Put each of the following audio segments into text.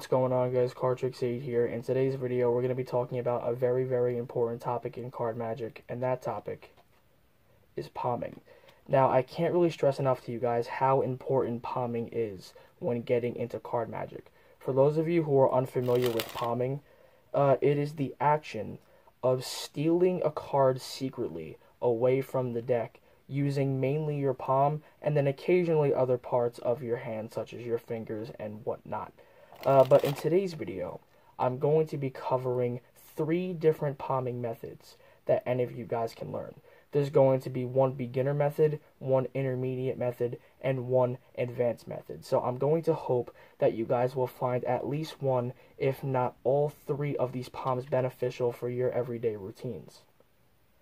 What's going on, guys? Cardtricks8 here. In today's video, we're going to be talking about a very, very important topic in card magic, and that topic is palming. Now, I can't really stress enough to you guys how important palming is when getting into card magic. For those of you who are unfamiliar with palming, it is the action of stealing a card secretly away from the deck using mainly your palm and then occasionally other parts of your hand, such as your fingers and whatnot. But in today's video, I'm going to be covering 3 different palming methods that any of you guys can learn. There's going to be one beginner method, one intermediate method, and one advanced method. So I'm going to hope that you guys will find at least one, if not all 3 of these palms beneficial for your everyday routines.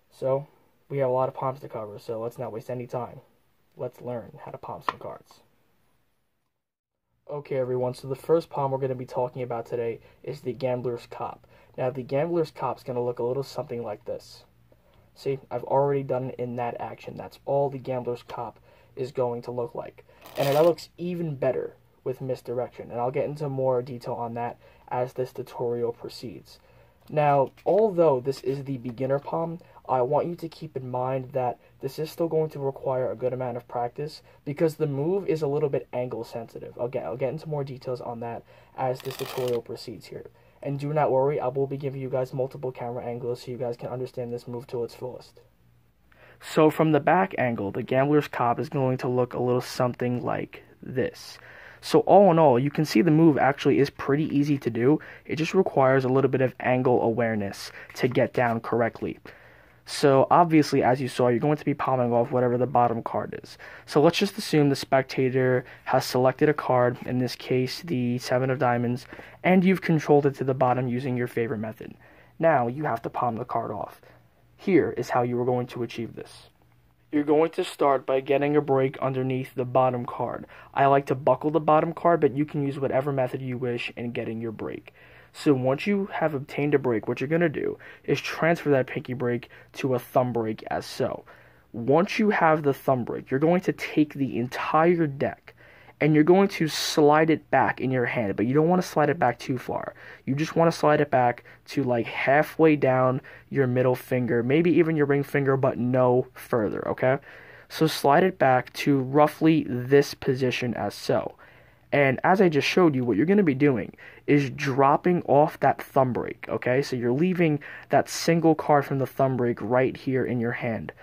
So we have a lot of palms to cover, so let's not waste any time. Let's learn how to palm some cards. Okay, everyone, so the first palm we're going to be talking about today is the Gambler's Cop. Now, the Gambler's Cop is going to look a little something like this. See, I've already done it in that action. That's all the Gambler's Cop is going to look like. And that looks even better with misdirection, and I'll get into more detail on that as this tutorial proceeds. Now, although this is the beginner palm, I want you to keep in mind that this is still going to require a good amount of practice because the move is a little bit angle sensitive. I'll get into more details on that as this tutorial proceeds here. And do not worry, I will be giving you guys multiple camera angles so you guys can understand this move to its fullest. So from the back angle, the Gambler's Cop is going to look a little something like this. So all in all, you can see the move actually is pretty easy to do. It just requires a little bit of angle awareness to get down correctly. So obviously, as you saw, you're going to be palming off whatever the bottom card is. So let's just assume the spectator has selected a card, in this case the 7 of diamonds, and you've controlled it to the bottom using your favorite method. Now you have to palm the card off. Here is how you are going to achieve this. You're going to start by getting a break underneath the bottom card. I like to buckle the bottom card, but you can use whatever method you wish in getting your break. So once you have obtained a break, what you're going to do is transfer that pinky break to a thumb break as so. Once you have the thumb break, you're going to take the entire deck and you're going to slide it back in your hand, but you don't want to slide it back too far. You just want to slide it back to like halfway down your middle finger, maybe even your ring finger, but no further, okay? So slide it back to roughly this position as so. And as I just showed you, what you're going to be doing is dropping off that thumb break, okay? So you're leaving that single card from the thumb break right here in your hand.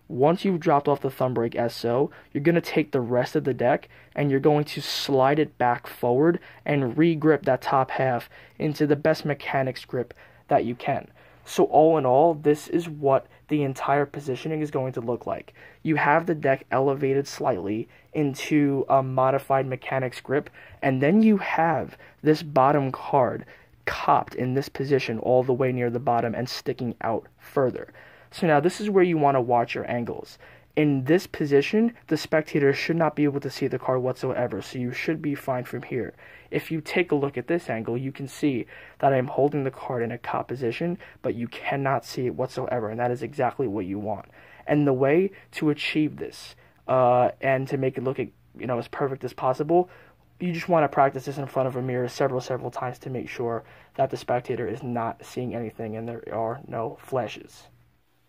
Once you've dropped off the thumb break as so, you're going to take the rest of the deck and you're going to slide it back forward and re-grip that top half into the best mechanics grip that you can. So all in all, this is what the entire positioning is going to look like. You have the deck elevated slightly into a modified mechanics grip, and then you have this bottom card copped in this position all the way near the bottom and sticking out further. So now this is where you want to watch your angles. In this position, the spectator should not be able to see the card whatsoever, so you should be fine from here. If you take a look at this angle, you can see that I'm holding the card in a cop position, but you cannot see it whatsoever, and that is exactly what you want. And the way to achieve this, and to make it look as perfect as possible, you just want to practice this in front of a mirror several times to make sure that the spectator is not seeing anything and there are no flashes.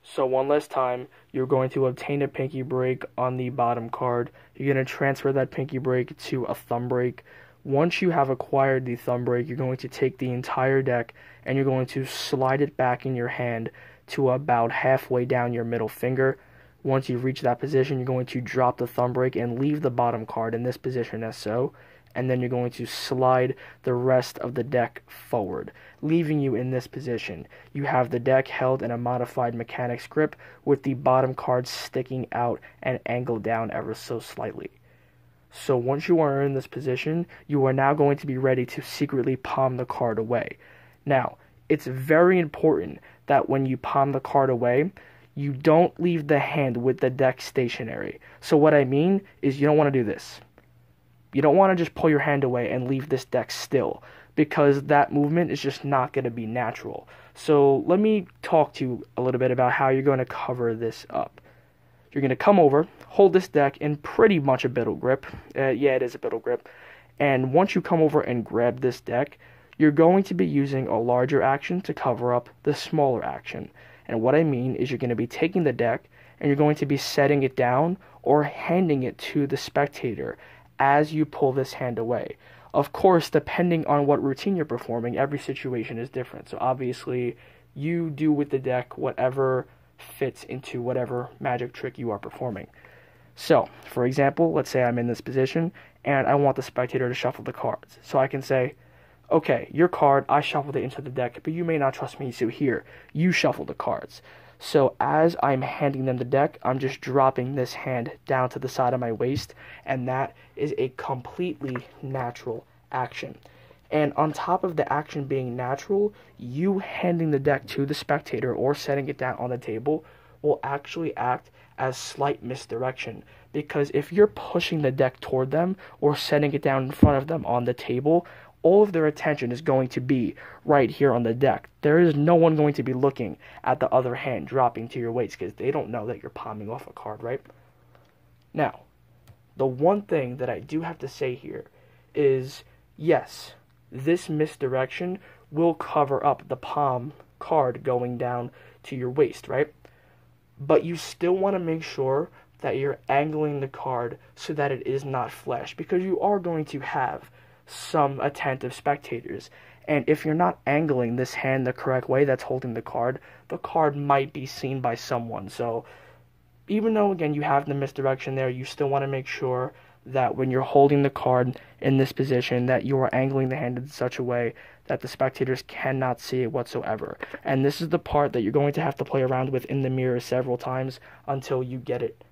So one last time, you're going to obtain a pinky break on the bottom card. You're going to transfer that pinky break to a thumb break. Once you have acquired the thumb break, you're going to take the entire deck and you're going to slide it back in your hand to about halfway down your middle finger. Once you reach that position, you're going to drop the thumb break and leave the bottom card in this position as so. And then you're going to slide the rest of the deck forward, leaving you in this position. You have the deck held in a modified mechanics grip with the bottom card sticking out and angled down ever so slightly. So once you are in this position, you are now going to be ready to secretly palm the card away. Now, it's very important that when you palm the card away, you don't leave the hand with the deck stationary. So what I mean is you don't want to do this. You don't want to just pull your hand away and leave this deck still, because that movement is just not going to be natural. So let me talk to you a little bit about how you're going to cover this up. You're going to come over, hold this deck in pretty much a biddle grip. Yeah, it is a biddle grip. And once you come over and grab this deck, you're going to be using a larger action to cover up the smaller action. And what I mean is you're going to be taking the deck and you're going to be setting it down or handing it to the spectator as you pull this hand away. Of course, depending on what routine you're performing, every situation is different. So obviously, you do with the deck whatever fits into whatever magic trick you are performing. So, for example, let's say I'm in this position and I want the spectator to shuffle the cards. So I can say, okay, your card, I shuffled it into the deck, but you may not trust me, so here, you shuffle the cards. So as I'm handing them the deck, I'm just dropping this hand down to the side of my waist, and that is a completely natural action. And on top of the action being natural, you handing the deck to the spectator or setting it down on the table will actually act as slight misdirection. Because if you're pushing the deck toward them or setting it down in front of them on the table, all of their attention is going to be right here on the deck. There is no one going to be looking at the other hand dropping to your waist because they don't know that you're palming off a card, right? Now, the one thing that I do have to say here is, yes, this misdirection will cover up the palm card going down to your waist, right? But you still want to make sure that you're angling the card so that it is not flush, because you are going to have some attentive spectators. And if you're not angling this hand the correct way that's holding the card might be seen by someone. So even though, again, you have the misdirection there, you still want to make sure that when you're holding the card in this position that you are angling the hand in such a way that the spectators cannot see it whatsoever. And this is the part that you're going to have to play around with in the mirror several times until you get it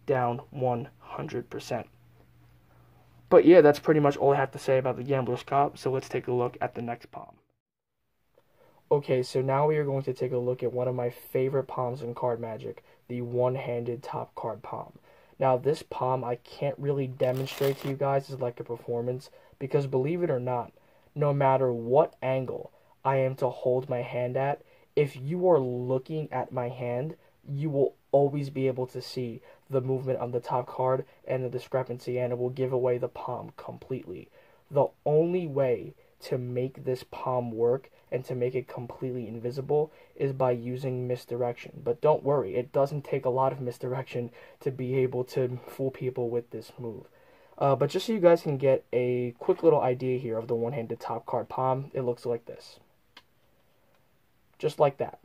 down 100%. But yeah, that's pretty much all I have to say about the Gambler's Cop, so let's take a look at the next palm. Okay, so now we are going to take a look at one of my favorite palms in card magic, the one-handed top card palm. Now, this palm I can't really demonstrate to you guys as like a performance, because believe it or not, no matter what angle I am to hold my hand at, if you are looking at my hand, you will always be able to see the movement on the top card and the discrepancy, and it will give away the palm completely. The only way to make this palm work and to make it completely invisible is by using misdirection. But don't worry, it doesn't take a lot of misdirection to be able to fool people with this move. But just so you guys can get a quick little idea here of the one-handed top card palm, it looks like this. Just like that.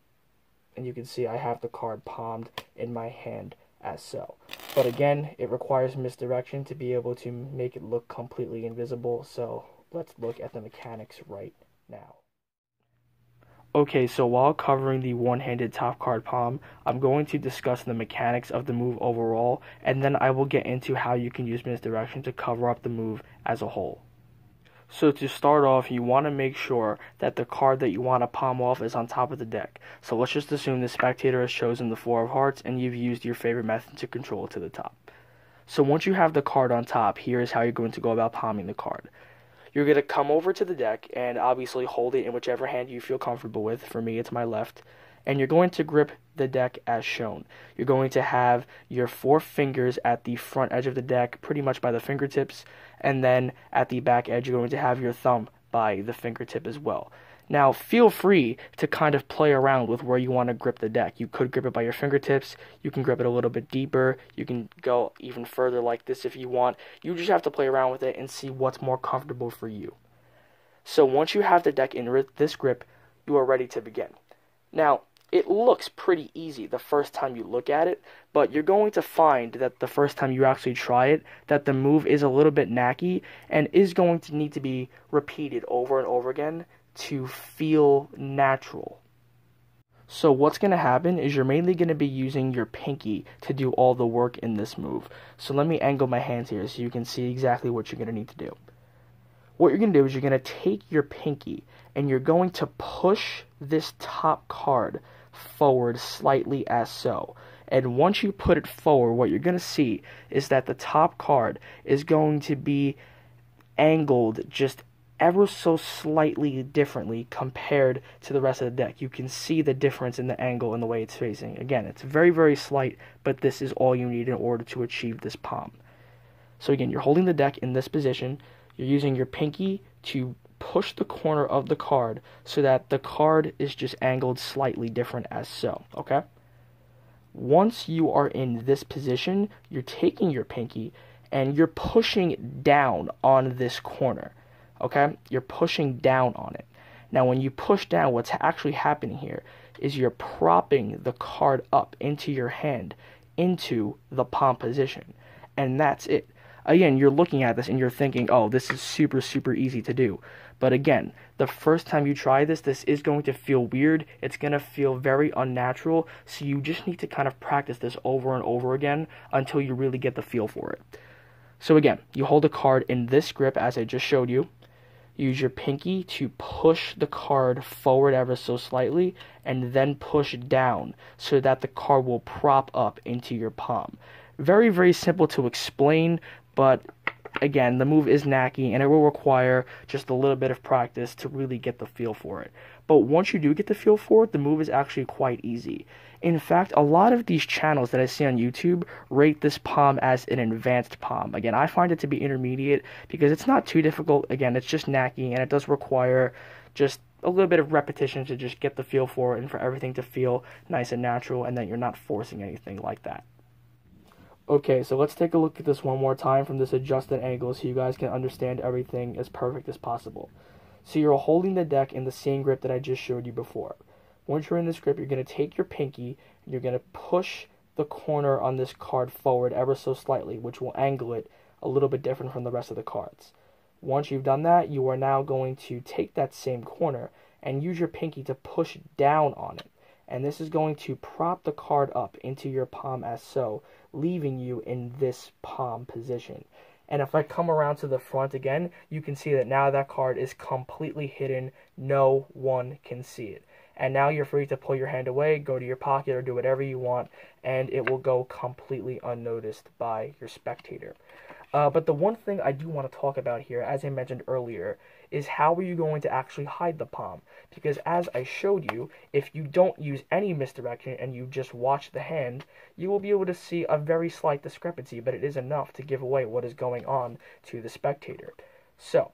And you can see I have the card palmed in my hand as so. But again, it requires misdirection to be able to make it look completely invisible. So let's look at the mechanics right now. Okay, so while covering the one-handed top card palm, I'm going to discuss the mechanics of the move overall, and then I will get into how you can use misdirection to cover up the move as a whole. So to start off, you want to make sure that the card that you want to palm off is on top of the deck. So let's just assume the spectator has chosen the Four of Hearts and you've used your favorite method to control it to the top. So once you have the card on top, here is how you're going to go about palming the card. You're going to come over to the deck and obviously hold it in whichever hand you feel comfortable with. For me, it's my left. And you're going to grip the deck as shown. You're going to have your 4 fingers at the front edge of the deck, pretty much by the fingertips, and then at the back edge, you're going to have your thumb by the fingertip as well. Now, feel free to kind of play around with where you want to grip the deck. You could grip it by your fingertips. You can grip it a little bit deeper. You can go even further like this if you want. You just have to play around with it and see what's more comfortable for you. So once you have the deck in this grip, you are ready to begin. Now, it looks pretty easy the first time you look at it, but you're going to find that the first time you actually try it, that the move is a little bit knacky and is going to need to be repeated over and over again to feel natural. So what's going to happen is you're mainly going to be using your pinky to do all the work in this move. So let me angle my hands here so you can see exactly what you're going to need to do. What you're going to do is you're going to take your pinky and you're going to push this top card forward slightly as so. And once you put it forward, what you're going to see is that the top card is going to be angled just ever so slightly differently compared to the rest of the deck. You can see the difference in the angle and the way it's facing. Again, it's very, very slight, but this is all you need in order to achieve this palm. So again, you're holding the deck in this position. You're using your pinky to push the corner of the card so that the card is just angled slightly different as so, okay? Once you are in this position, you're taking your pinky and you're pushing down on this corner, okay? You're pushing down on it. Now, when you push down, what's actually happening here is you're propping the card up into your hand, into the palm position, and that's it. Again, you're looking at this and you're thinking, oh, this is super, super easy to do. But again, the first time you try this is going to feel weird. It's going to feel very unnatural. So you just need to kind of practice this over and over again until you really get the feel for it. So again, you hold a card in this grip as I just showed you. Use your pinky to push the card forward ever so slightly and then push down so that the card will prop up into your palm. Very, very simple to explain, but again, the move is knacky and it will require just a little bit of practice to really get the feel for it. But once you do get the feel for it, the move is actually quite easy. In fact, a lot of these channels that I see on YouTube rate this palm as an advanced palm. Again, I find it to be intermediate because it's not too difficult. Again, it's just knacky and it does require just a little bit of repetition to just get the feel for it and for everything to feel nice and natural and that you're not forcing anything like that. Okay, so let's take a look at this one more time from this adjusted angle so you guys can understand everything as perfect as possible. So you're holding the deck in the same grip that I just showed you before. Once you're in this grip, you're going to take your pinky and you're going to push the corner on this card forward ever so slightly, which will angle it a little bit different from the rest of the cards. Once you've done that, you are now going to take that same corner and use your pinky to push down on it. And this is going to prop the card up into your palm as so, leaving you in this palm position. And if I come around to the front again, you can see that now that card is completely hidden. No one can see it. And now you're free to pull your hand away, go to your pocket, or do whatever you want, and it will go completely unnoticed by your spectator. But the one thing I do want to talk about here, as I mentioned earlier, is how are you going to actually hide the palm? Because as I showed you, if you don't use any misdirection and you just watch the hand, you will be able to see a very slight discrepancy, but it is enough to give away what is going on to the spectator. So,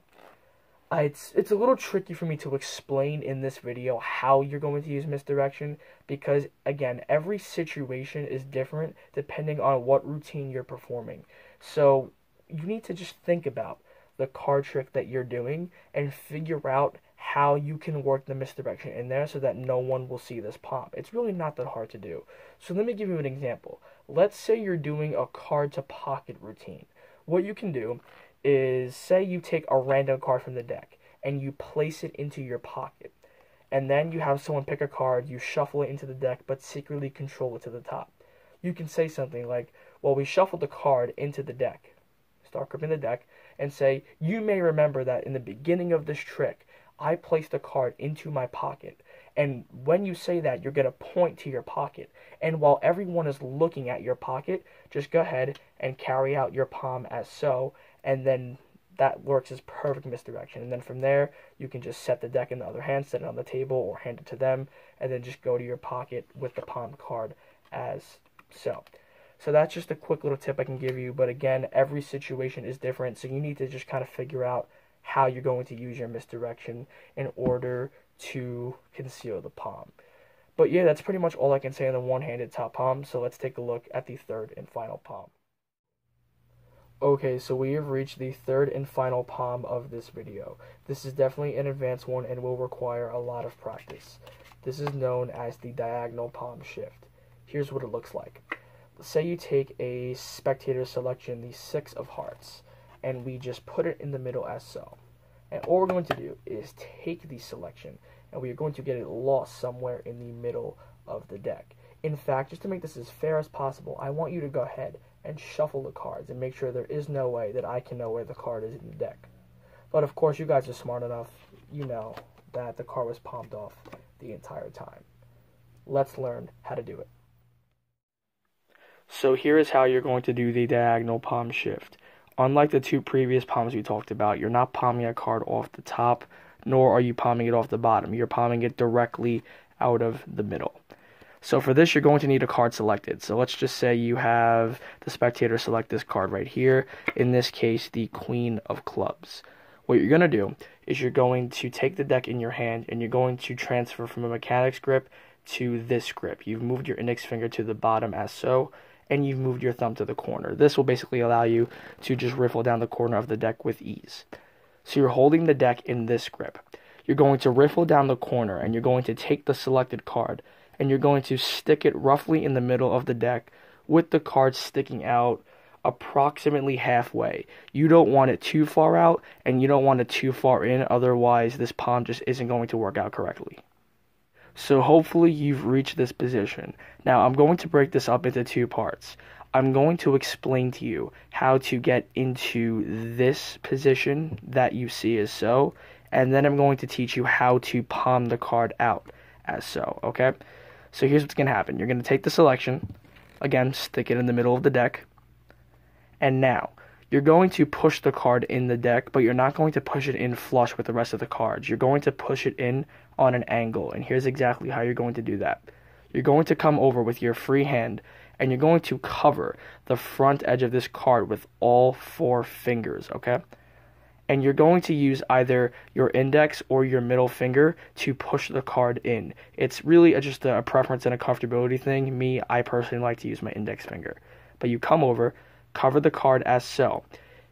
it's a little tricky for me to explain in this video how you're going to use misdirection because, again, every situation is different depending on what routine you're performing. So, you need to just think about the card trick that you're doing and figure out how you can work the misdirection in there so that no one will see this palm. It's really not that hard to do. So let me give you an example. Let's say you're doing a card to pocket routine. What you can do is say you take a random card from the deck and you place it into your pocket. And then you have someone pick a card, you shuffle it into the deck, but secretly control it to the top. You can say something like, well, we shuffled the card into the deck. Start gripping the deck and say, you may remember that in the beginning of this trick, I placed a card into my pocket. And when you say that, you're going to point to your pocket. And while everyone is looking at your pocket, just go ahead and carry out your palm as so. And then that works as perfect misdirection. And then from there, you can just set the deck in the other hand, set it on the table, or hand it to them. And then just go to your pocket with the palm card as so. So that's just a quick little tip I can give you. But again, every situation is different. So you need to just kind of figure out how you're going to use your misdirection in order to conceal the palm. But yeah, that's pretty much all I can say on the one-handed top palm. So let's take a look at the third and final palm. Okay, so we have reached the third and final palm of this video. This is definitely an advanced one and will require a lot of practice. This is known as the diagonal palm shift. Here's what it looks like. Say you take a spectator selection, the 6 of hearts, and we just put it in the middle as so. And all we're going to do is take the selection, and we are going to get it lost somewhere in the middle of the deck. In fact, just to make this as fair as possible, I want you to go ahead and shuffle the cards and make sure there is no way that I can know where the card is in the deck. But of course, you guys are smart enough, you know that the card was palmed off the entire time. Let's learn how to do it. So here is how you're going to do the diagonal palm shift. Unlike the two previous palms we talked about, you're not palming a card off the top, nor are you palming it off the bottom. You're palming it directly out of the middle. So for this, you're going to need a card selected. So let's just say you have the spectator select this card right here. In this case, the Queen of Clubs. What you're going to do is you're going to take the deck in your hand and you're going to transfer from a mechanic's grip to this grip. You've moved your index finger to the bottom as so, and you've moved your thumb to the corner. This will basically allow you to just riffle down the corner of the deck with ease. So you're holding the deck in this grip. You're going to riffle down the corner and you're going to take the selected card and you're going to stick it roughly in the middle of the deck with the card sticking out approximately halfway. You don't want it too far out and you don't want it too far in, otherwise this palm just isn't going to work out correctly. So hopefully you've reached this position. Now I'm going to break this up into two parts. I'm going to explain to you how to get into this position that you see as so, and then I'm going to teach you how to palm the card out as so, okay? So here's what's going to happen. You're going to take the selection, again, stick it in the middle of the deck, and now you're going to push the card in the deck, but you're not going to push it in flush with the rest of the cards. You're going to push it in on an angle, and here's exactly how you're going to do that. You're going to come over with your free hand, and you're going to cover the front edge of this card with all 4 fingers, okay? And you're going to use either your index or your middle finger to push the card in. It's really just a preference and a comfortability thing. Me, I personally like to use my index finger. But you come over, cover the card as so.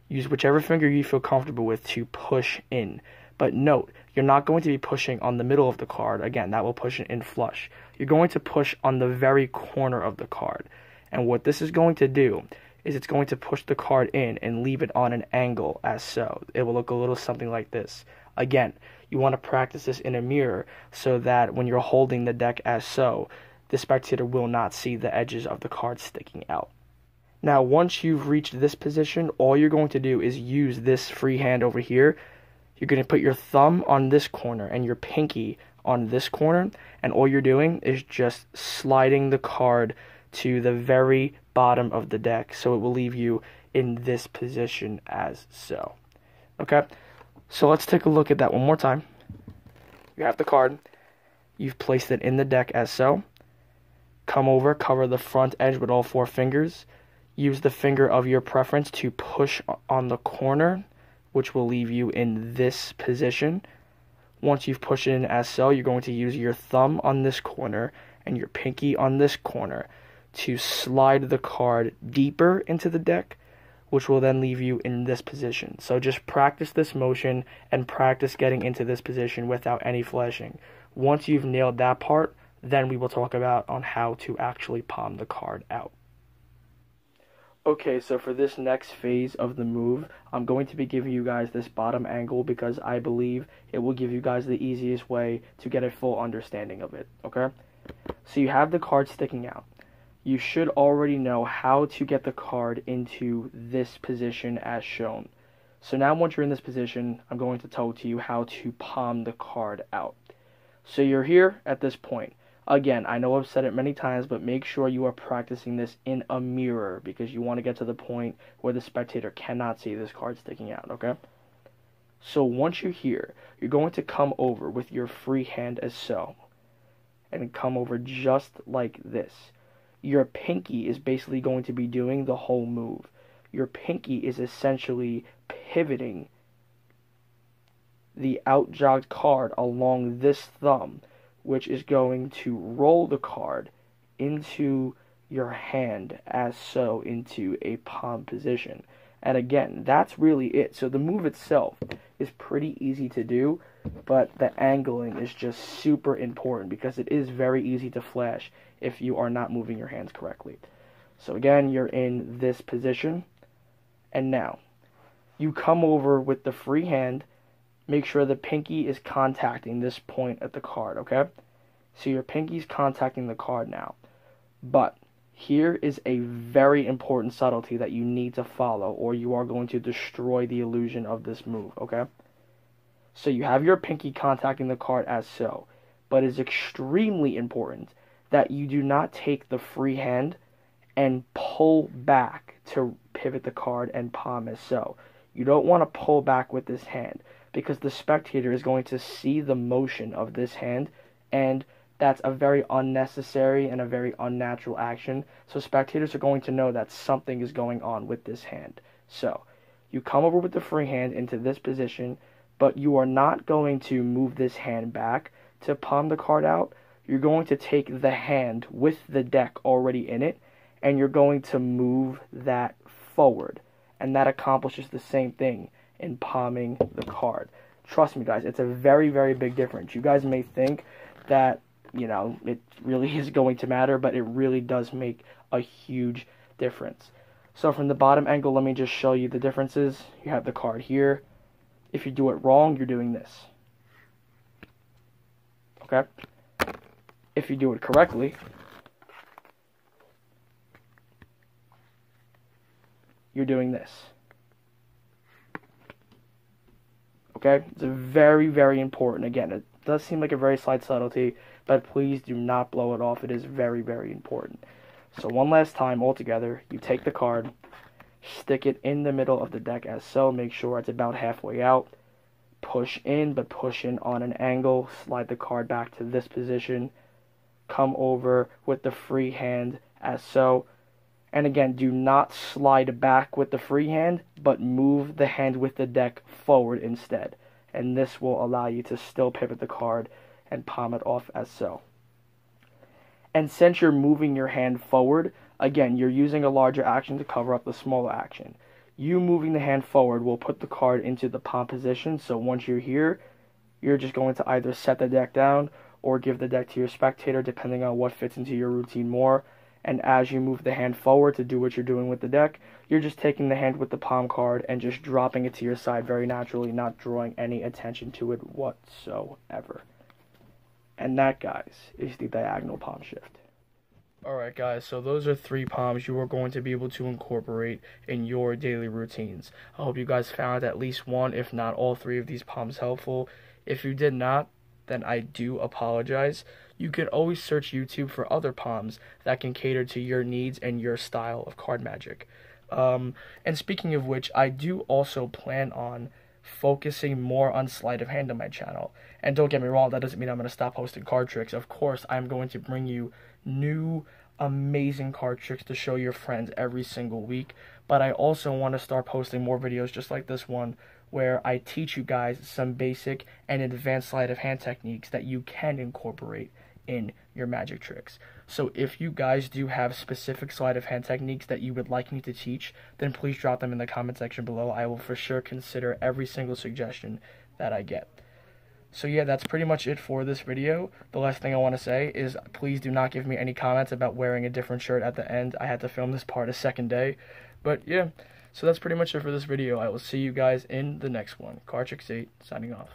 Use whichever finger you feel comfortable with to push in. But note, you're not going to be pushing on the middle of the card. Again, that will push it in flush. You're going to push on the very corner of the card. And what this is going to do is it's going to push the card in and leave it on an angle as so. It will look a little something like this. Again, you want to practice this in a mirror so that when you're holding the deck as so, the spectator will not see the edges of the card sticking out. Now, once you've reached this position, all you're going to do is use this free hand over here. You're going to put your thumb on this corner and your pinky on this corner, and all you're doing is just sliding the card to the very bottom of the deck, so it will leave you in this position as so. Okay, so let's take a look at that one more time. You have the card, you've placed it in the deck as so. Come over, cover the front edge with all 4 fingers. Use the finger of your preference to push on the corner, which will leave you in this position. Once you've pushed it in as so, you're going to use your thumb on this corner and your pinky on this corner to slide the card deeper into the deck, which will then leave you in this position. So just practice this motion and practice getting into this position without any flashing. Once you've nailed that part, then we will talk about on how to actually palm the card out. Okay, so for this next phase of the move, I'm going to be giving you guys this bottom angle because I believe it will give you guys the easiest way to get a full understanding of it, okay? So you have the card sticking out. You should already know how to get the card into this position as shown. So now once you're in this position, I'm going to talk to you how to palm the card out. So you're here at this point. Again, I know I've said it many times, but make sure you are practicing this in a mirror because you want to get to the point where the spectator cannot see this card sticking out, okay? So once you're here, you're going to come over with your free hand as so, and come over just like this. Your pinky is basically going to be doing the whole move. Your pinky is essentially pivoting the out-jogged card along this thumb, which is going to roll the card into your hand as so into a palm position. And again, that's really it. So the move itself is pretty easy to do, but the angling is just super important because it is very easy to flash if you are not moving your hands correctly. So again, you're in this position, and now you come over with the free hand. Make sure the pinky is contacting this point at the card, okay? So your pinky's contacting the card now. But here is a very important subtlety that you need to follow, or you are going to destroy the illusion of this move, okay? So you have your pinky contacting the card as so, but it's extremely important that you do not take the free hand and pull back to pivot the card and palm as so. You don't want to pull back with this hand because the spectator is going to see the motion of this hand, and that's a very unnecessary and a very unnatural action. So spectators are going to know that something is going on with this hand. So You come over with the free hand into this position, but you are not going to move this hand back to palm the card out. You're going to take the hand with the deck already in it, and you're going to move that forward. And that accomplishes the same thing in palming the card. Trust me, guys, it's a very, very big difference. You guys may think that, you know, it really is going to matter, but it really does make a huge difference. So from the bottom angle, let me just show you the differences. You have the card here. If you do it wrong, you're doing this. Okay? If you do it correctly, you're doing this. Okay? It's very, very important. Again, it does seem like a very slight subtlety, but please do not blow it off. It is very, very important. So one last time all together, you take the card, stick it in the middle of the deck as so, make sure it's about halfway out, push in, but push in on an angle, slide the card back to this position, come over with the free hand as so, and again, do not slide back with the free hand, but move the hand with the deck forward instead, and this will allow you to still pivot the card and palm it off as so. And since you're moving your hand forward, again, you're using a larger action to cover up the smaller action. You moving the hand forward will put the card into the palm position, so once you're here, you're just going to either set the deck down or give the deck to your spectator, depending on what fits into your routine more. And as you move the hand forward to do what you're doing with the deck, you're just taking the hand with the palm card and just dropping it to your side very naturally, not drawing any attention to it whatsoever. And that, guys, is the diagonal palm shift. Alright guys, so those are 3 palms you are going to be able to incorporate in your daily routines. I hope you guys found at least one, if not all 3 of these palms helpful. If you did not, then I do apologize. You can always search YouTube for other palms that can cater to your needs and your style of card magic. And speaking of which, I do also plan on focusing more on sleight of hand on my channel. And don't get me wrong, that doesn't mean I'm going to stop posting card tricks. Of course, I'm going to bring you new, amazing card tricks to show your friends every single week. But I also want to start posting more videos just like this one, where I teach you guys some basic and advanced sleight of hand techniques that you can incorporate in your magic tricks. So if you guys do have specific sleight of hand techniques that you would like me to teach, then please drop them in the comment section below. I will for sure consider every single suggestion that I get. So yeah, that's pretty much it for this video. The last thing I want to say is please do not give me any comments about wearing a different shirt at the end. I had to film this part a second day. But yeah, so that's pretty much it for this video. I will see you guys in the next one. Cardtricks8 signing off.